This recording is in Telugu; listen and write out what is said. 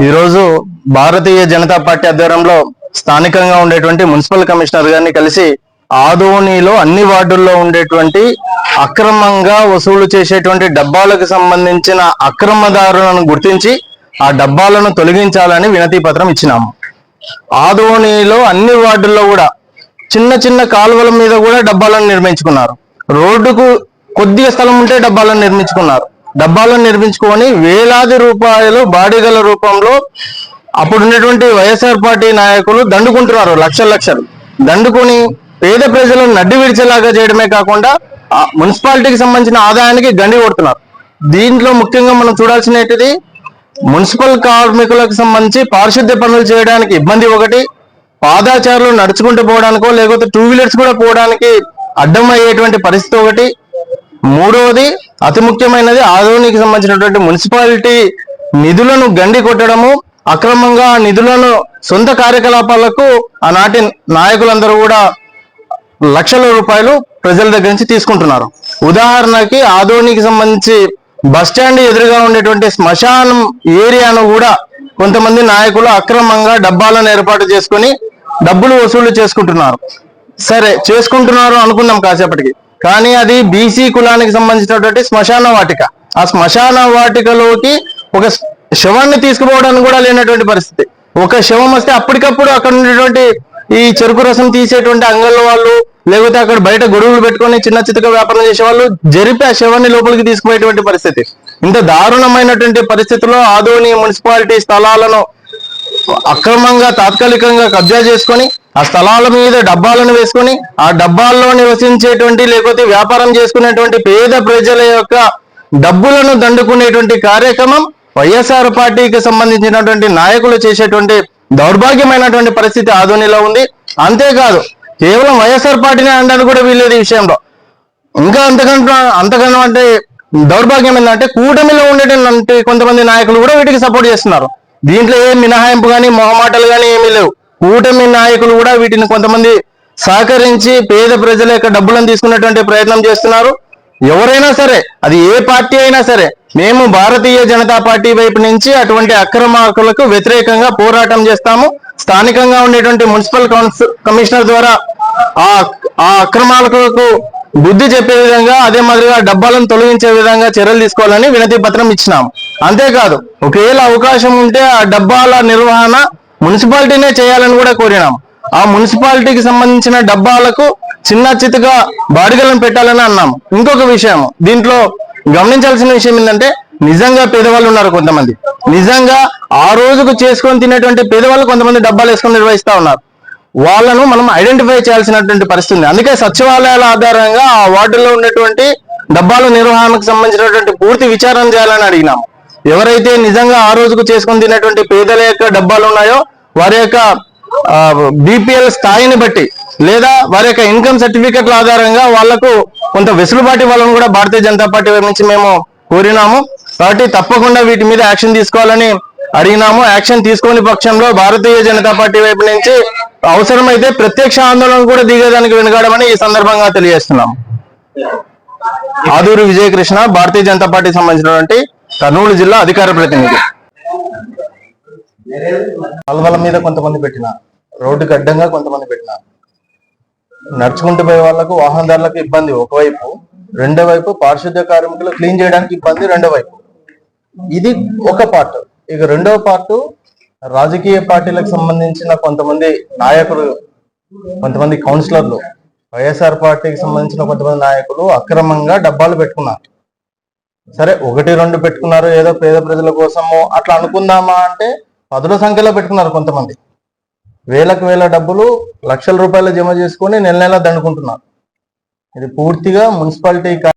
ఈరోజు భారతీయ జనతా పార్టీ ఆధ్వర్యంలో స్థానికంగా ఉండేటువంటి మున్సిపల్ కమిషనర్ గారిని కలిసి ఆదోనిలో అన్ని వార్డుల్లో ఉండేటువంటి అక్రమంగా వసూలు చేసేటువంటి డబ్బాలకు సంబంధించిన అక్రమదారులను గుర్తించి ఆ డబ్బాలను తొలగించాలని వినతి పత్రం ఇచ్చినాము. ఆదోనిలో అన్ని వార్డుల్లో కూడా చిన్న చిన్న కాలువల మీద కూడా డబ్బాలను నిర్మించుకున్నారు. రోడ్డుకు కొద్దిగా స్థలం ఉంటే డబ్బాలను నిర్మించుకొని వేలాది రూపాయలు బాడిగల రూపంలో అప్పుడున్నటువంటి వైఎస్ఆర్ పార్టీ నాయకులు దండుకుంటున్నారు. లక్షలు దండుకొని పేద ప్రజలను నడ్డి విడిచేలాగా చేయడమే కాకుండా మున్సిపాలిటీకి సంబంధించిన ఆదాయానికి గండి కొడుతున్నారు. దీంట్లో ముఖ్యంగా మనం చూడాల్సినది మున్సిపల్ కార్మికులకు సంబంధించి పారిశుద్ధ్య పనులు చేయడానికి ఇబ్బంది ఒకటి, పాదాచారులు నడుచుకుంటూ పోవడానికో లేకపోతే 2 వీలర్స్ కూడా పోవడానికి అడ్డం అయ్యేటువంటి పరిస్థితి ఒకటి. మూడవది అతి ముఖ్యమైనది ఆదోనికి సంబంధించినటువంటి మున్సిపాలిటీ నిధులను గండి కొట్టడము, అక్రమంగా నిధులను సొంత కార్యకలాపాలకు ఆనాటి నాయకులందరూ కూడా లక్షల రూపాయలు ప్రజల దగ్గర నుంచి తీసుకుంటున్నారు. ఉదాహరణకి ఆదోనికి సంబంధించి బస్టాండ్ ఎదురుగా ఉండేటువంటి శ్మశానం ఏరియాను కూడా కొంతమంది నాయకులు అక్రమంగా డబ్బాలను ఏర్పాటు చేసుకుని డబ్బులు వసూలు చేసుకుంటున్నారు. సరే చేసుకుంటున్నారు అనుకున్నాం కాసేపటికి, కానీ అది బీసీ కులానికి సంబంధించినటువంటి శ్మశాన వాటిక. ఆ శ్మశాన వాటికలోకి ఒక శవాన్ని తీసుకుపోవడానికి కూడా లేనటువంటి పరిస్థితి. ఒక శవం వస్తే అప్పటికప్పుడు అక్కడ ఉండేటువంటి ఈ చెరుకు రసం తీసేటువంటి అంగళ్ళ వాళ్ళు లేకపోతే అక్కడ బయట గొడుగులు పెట్టుకొని చిన్న చిత్తగా వ్యాపారం చేసే వాళ్ళు జరిపి ఆ శవాన్ని లోపలికి తీసుకుపోయేటువంటి పరిస్థితి. ఇంత దారుణమైనటువంటి పరిస్థితుల్లో ఆదోని మున్సిపాలిటీ స్థలాలను అక్రమంగా తాత్కాలికంగా కబ్జా చేసుకొని ఆ స్థలాల మీద డబ్బాలను వేసుకొని ఆ డబ్బాల్లో నివసించేటువంటి లేకపోతే వ్యాపారం చేసుకునేటువంటి పేద ప్రజల యొక్క డబ్బులను దండుకునేటువంటి కార్యక్రమం వైఎస్ఆర్ పార్టీకి సంబంధించినటువంటి నాయకులు చేసేటువంటి దౌర్భాగ్యమైనటువంటి పరిస్థితి ఆదోనిలో ఉంది. అంతేకాదు కేవలం వైఎస్ఆర్ పార్టీని అనడానికి కూడా వీల్లేదు ఈ విషయంలో. ఇంకా అంతకన్నా అంటే దౌర్భాగ్యం ఏంటంటే కూటమిలో ఉండేటువంటి కొంతమంది నాయకులు కూడా వీటికి సపోర్ట్ చేస్తున్నారు. దీంట్లో ఏ మినహాయింపు కానీ మొహమాటలు కానీ ఏమీ లేవు. కూటమి నాయకులు కూడా వీటిని కొంతమంది సహకరించి పేద ప్రజల యొక్క డబ్బులను తీసుకునేటువంటి ప్రయత్నం చేస్తున్నారు. ఎవరైనా సరే, అది ఏ పార్టీ అయినా సరే, మేము భారతీయ జనతా పార్టీ వైపు నుంచి అటువంటి అక్రమాలకు వ్యతిరేకంగా పోరాటం చేస్తాము. స్థానికంగా ఉండేటువంటి మున్సిపల్ కమిషనర్ ద్వారా ఆ అక్రమాలకు బుద్ధి చెప్పే విధంగా, అదే మాదిరిగా డబ్బాలను తొలగించే విధంగా చర్యలు తీసుకోవాలని వినతి పత్రం ఇచ్చినాము. అంతేకాదు ఒకవేళ అవకాశం ఉంటే ఆ డబ్బాల నిర్వహణ మున్సిపాలిటీనే చేయాలని కూడా కోరినాము. ఆ మున్సిపాలిటీకి సంబంధించిన డబ్బాలకు చిన్న చిత్తగా బాడిగలను పెట్టాలని అన్నాము. ఇంకొక విషయం దీంట్లో గమనించాల్సిన విషయం ఏంటంటే, నిజంగా పేదవాళ్ళు ఉన్నారు కొంతమంది, నిజంగా ఆ రోజుకు చేసుకొని తినేటువంటి పేదవాళ్ళు కొంతమంది డబ్బాలు వేసుకొని నిర్వహిస్తా ఉన్నారు. వాళ్ళను మనం ఐడెంటిఫై చేయాల్సినటువంటి పరిస్థితి. అందుకే సచివాలయాల ఆధారంగా ఆ వార్డులో ఉన్నటువంటి డబ్బాల నిర్వహణకు సంబంధించినటువంటి పూర్తి విచారణ చేయాలని అడిగినాము. ఎవరైతే నిజంగా ఆ రోజుకు చేసుకొని తినేటువంటి పేదల యొక్క డబ్బాలు ఉన్నాయో వారి యొక్క బీపీఎల్ స్థాయిని బట్టి లేదా వారి యొక్క ఇన్కమ్ సర్టిఫికెట్ల ఆధారంగా వాళ్లకు కొంత వెసులుబాటు వాళ్ళని కూడా భారతీయ జనతా పార్టీ నుంచి మేము కోరినాము. కాబట్టి తప్పకుండా వీటి మీద యాక్షన్ తీసుకోవాలని అడిగినాము. యాక్షన్ తీసుకోని పక్షంలో భారతీయ జనతా పార్టీ వైపు నుంచి అవసరమైతే ప్రత్యక్ష ఆందోళన కూడా దిగేదానికి వెనుకాడమని ఈ సందర్భంగా తెలియజేస్తున్నాము. ఆదూరి విజయకృష్ణ, భారతీయ జనతా పార్టీకి సంబంధించినటువంటి కర్నూలు జిల్లా అధికార ప్రతినిధి. కాలువల మీద కొంతమంది పెట్టినారు, రోడ్డుకి అడ్డంగా కొంతమంది పెట్టినారు. నడుచుకుంటూ పోయే వాళ్ళకు, వాహనదారులకు ఇబ్బంది ఒకవైపు, రెండో వైపు పారిశుద్ధ్య కార్మికులు క్లీన్ చేయడానికి ఇబ్బంది రెండో వైపు. ఇది ఒక పార్ట్. ఇక రెండవ పార్ట్ రాజకీయ పార్టీలకు సంబంధించిన కొంతమంది నాయకులు, కొంతమంది కౌన్సిలర్లు, వైఎస్ఆర్ పార్టీకి సంబంధించిన కొంతమంది నాయకులు అక్రమంగా డబ్బాలు పెట్టుకున్నారు. సరే 1-2 పెట్టుకున్నారు, ఏదో పేద ప్రజల కోసము అట్లా అనుకుందామా అంటే 10ల సంఖ్యలో పెట్టుకున్నారు. కొంతమంది వేల డబ్బులు, లక్షల రూపాయలు జమ చేసుకొని నెల దండుకుంటున్నారు. ఇది పూర్తిగా మున్సిపాలిటీ